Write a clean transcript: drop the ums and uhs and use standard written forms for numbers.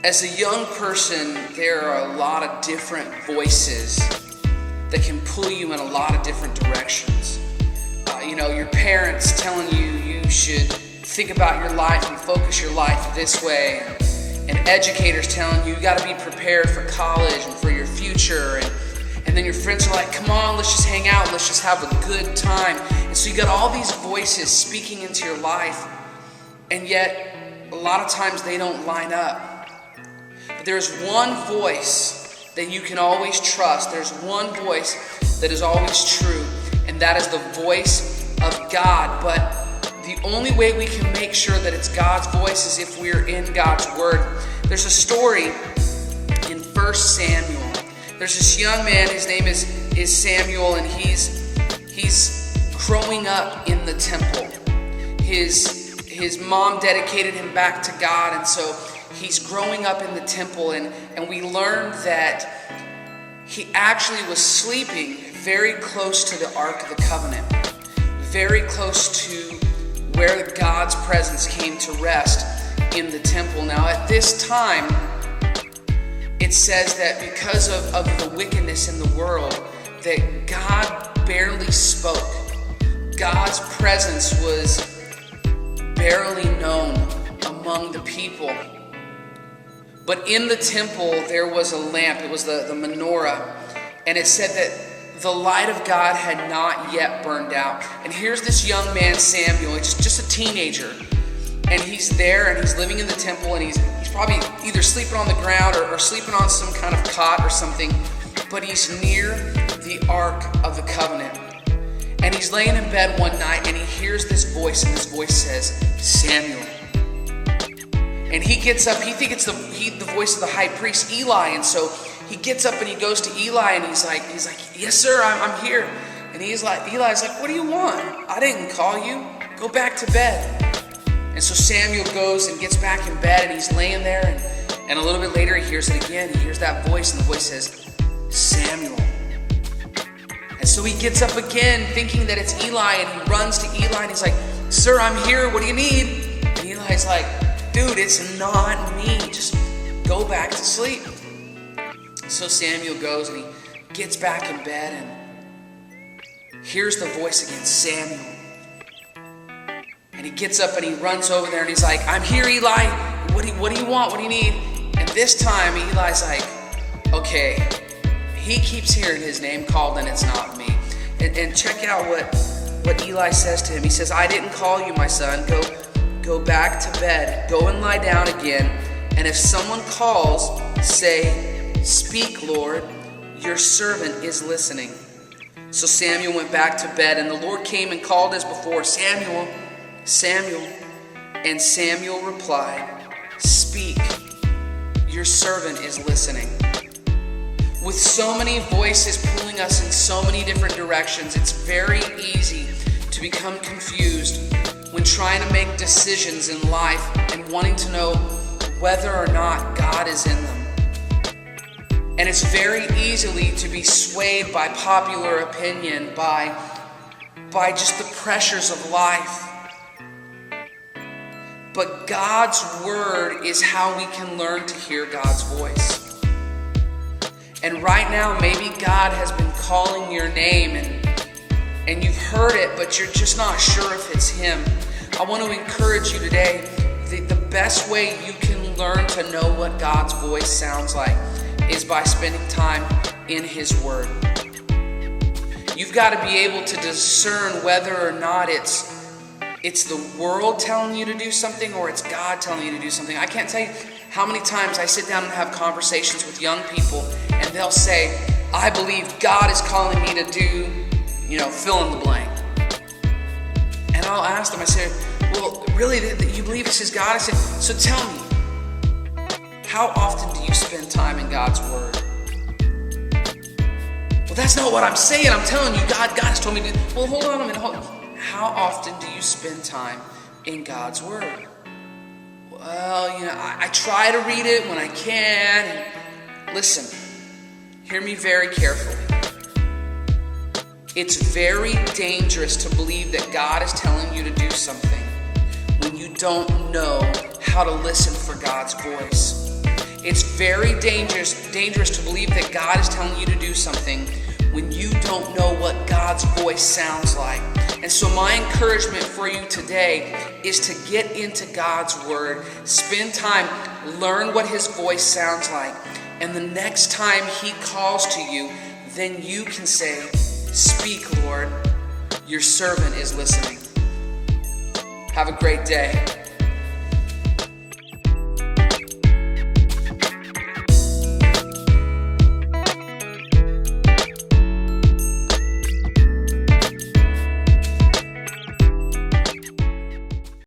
As a young person, there are a lot of different voices that can pull you in a lot of different directions. Your parents telling you should think about your life and focus your life this way, and educators telling you got to be prepared for college and for your future, and then your friends are like, come on, let's just hang out, let's just have a good time. And so you got all these voices speaking into your life, and yet a lot of times they don't line up. But there's one voice that you can always trust. There's one voice that is always true, and that is the voice of God. But the only way we can make sure that it's God's voice is if we're in God's Word. There's a story in 1 Samuel. There's this young man, his name is Samuel, and he's growing up in the temple. His mom dedicated him back to God, and so he's growing up in the temple, and we learned that he actually was sleeping very close to the Ark of the Covenant, very close to where God's presence came to rest in the temple. Now at this time, it says that because of the wickedness in the world, that God barely spoke. God's presence was barely known among the people. But in the temple, there was a lamp. It was the menorah. And it said that the light of God had not yet burned out. And here's this young man, Samuel. He's just a teenager. And he's there, and he's living in the temple, and he's probably either sleeping on the ground or sleeping on some kind of cot or something. But he's near the Ark of the Covenant. And he's laying in bed one night, and he hears this voice, and this voice says, Samuel. And he gets up. He thinks it's the voice of the high priest, Eli. And so he gets up and he goes to Eli, and he's like, yes, sir, I'm here. And Eli's like, what do you want? I didn't call you. Go back to bed. And so Samuel goes and gets back in bed, and he's laying there. And a little bit later, he hears it again. He hears that voice, and the voice says, Samuel. And so he gets up again, thinking that it's Eli, and he runs to Eli, and he's like, sir, I'm here. What do you need? And Eli's like, dude, it's not me. Just go back to sleep. So Samuel goes, and he gets back in bed and hears the voice again, Samuel. And he gets up and he runs over there, and he's like, I'm here, Eli. What do you want? What do you need? And this time Eli's like, okay. He keeps hearing his name called, and it's not me. And check out what Eli says to him. He says, I didn't call you, my son. Go back to bed. Go and lie down again. And if someone calls, say, speak, Lord. Your servant is listening. So Samuel went back to bed, and the Lord came and called as before, Samuel, Samuel. And Samuel replied, speak. Your servant is listening. With so many voices pulling us in so many different directions, it's very easy to become confused when trying to make decisions in life and wanting to know whether or not God is in them. And it's very easily to be swayed by popular opinion, by just the pressures of life. But God's word is how we can learn to hear God's voice. And right now, maybe God has been calling your name, and you've heard it, but you're just not sure if it's Him. I want to encourage you today, the best way you can learn to know what God's voice sounds like is by spending time in His Word. You've got to be able to discern whether or not it's the world telling you to do something or it's God telling you to do something. I can't tell you how many times I sit down and have conversations with young people, and they'll say, I believe God is calling me to do, fill in the blank. And I'll ask them, I say, well, really, you believe this is God? I say, so tell me, how often do you spend time in God's Word? Well, that's not what I'm saying. I'm telling you, God has told me to. Well, hold on a minute. How often do you spend time in God's Word? Well, I try to read it when I can. And listen, hear me very carefully. It's very dangerous to believe that God is telling you to do something when you don't know how to listen for God's voice. It's very dangerous to believe that God is telling you to do something when you don't know what God's voice sounds like. And so my encouragement for you today is to get into God's Word, spend time, learn what His voice sounds like, and the next time He calls to you, then you can say, "Speak, Lord, your servant is listening." Have a great day.